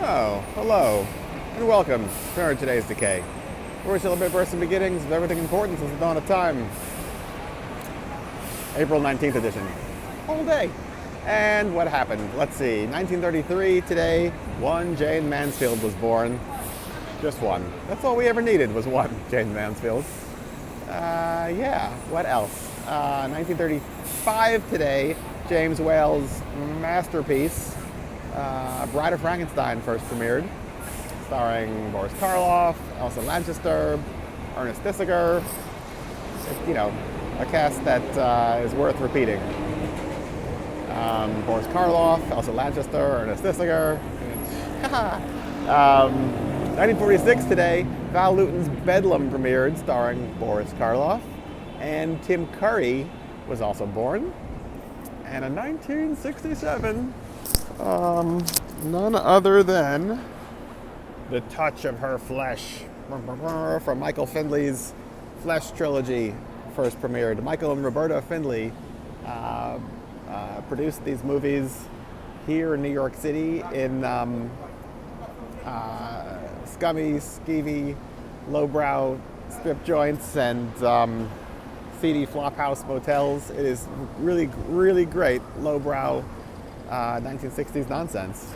Oh, hello, and welcome to our today's Decay, where we celebrate births and beginnings of everything important since the dawn of time. April 19th edition. Whole day. And what happened? Let's see. 1933, today, one Jane Mansfield was born. Just one. That's all we ever needed was one Jane Mansfield. Yeah, what else? 1935 today, James Whale's masterpiece, Bride of Frankenstein, first premiered, starring Boris Karloff, Elsa Lanchester, Ernest Thesiger. You know, a cast that is worth repeating. Boris Karloff, Elsa Lanchester, Ernest Thesiger. 1946 today, Val Lewton's Bedlam premiered, starring Boris Karloff, and Tim Curry was also born. And in 1967, none other than The Touch of Her Flesh from Michael Findlay's Flesh trilogy first premiered. Michael and Roberta Findlay produced these movies here in New York City in scummy, skeevy, lowbrow strip joints and seedy flophouse motels. It is really, really great lowbrow 1960s nonsense.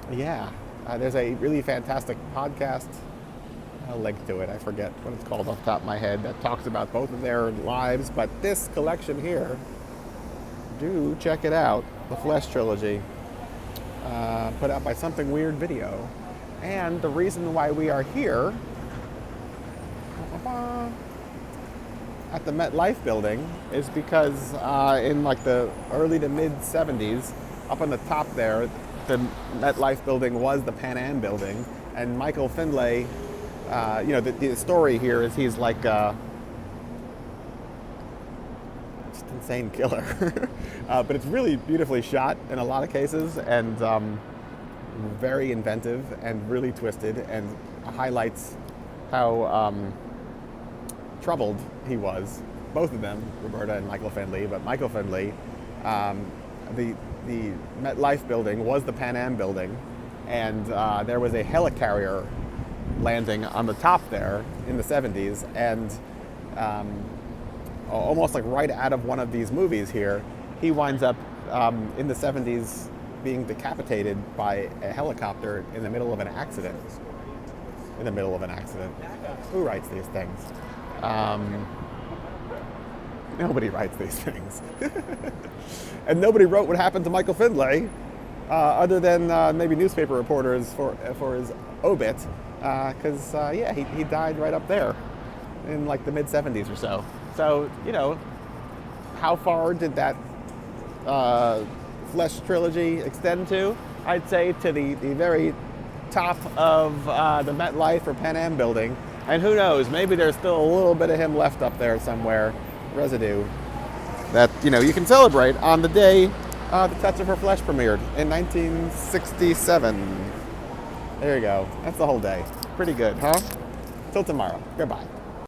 There's a really fantastic podcast. I'll link to it. I forget what it's called off the top of my head. That talks about both of their lives. But this collection here, do check it out. The Flesh trilogy, put out by Something Weird Video. And the reason why we are here at the MetLife building is because in like the early to mid 70s, up on the top there, the MetLife building was the Pan Am building, and Michael Findlay, the story here is he's like just insane killer, but it's really beautifully shot in a lot of cases, and very inventive and really twisted, and highlights how troubled he was, both of them, Roberta and Michael Findlay. But Michael Findlay, the MetLife building was the Pan Am building, and there was a helicarrier landing on the top there in the 70s, and almost like right out of one of these movies here, he winds up in the 70s being decapitated by a helicopter in the middle of an accident. Who writes these things? Nobody writes these things. And nobody wrote what happened to Michael Findlay, other than maybe newspaper reporters for his obit, because he died right up there in like the mid 70s or so. So, how far did that Flesh trilogy extend to? I'd say to the very top of the MetLife or Pan Am building. And who knows, maybe there's still a little bit of him left up there somewhere, residue, that, you can celebrate on the day The Touch of Her Flesh premiered in 1967. There you go. That's the whole day. Pretty good, huh? Till tomorrow. Goodbye.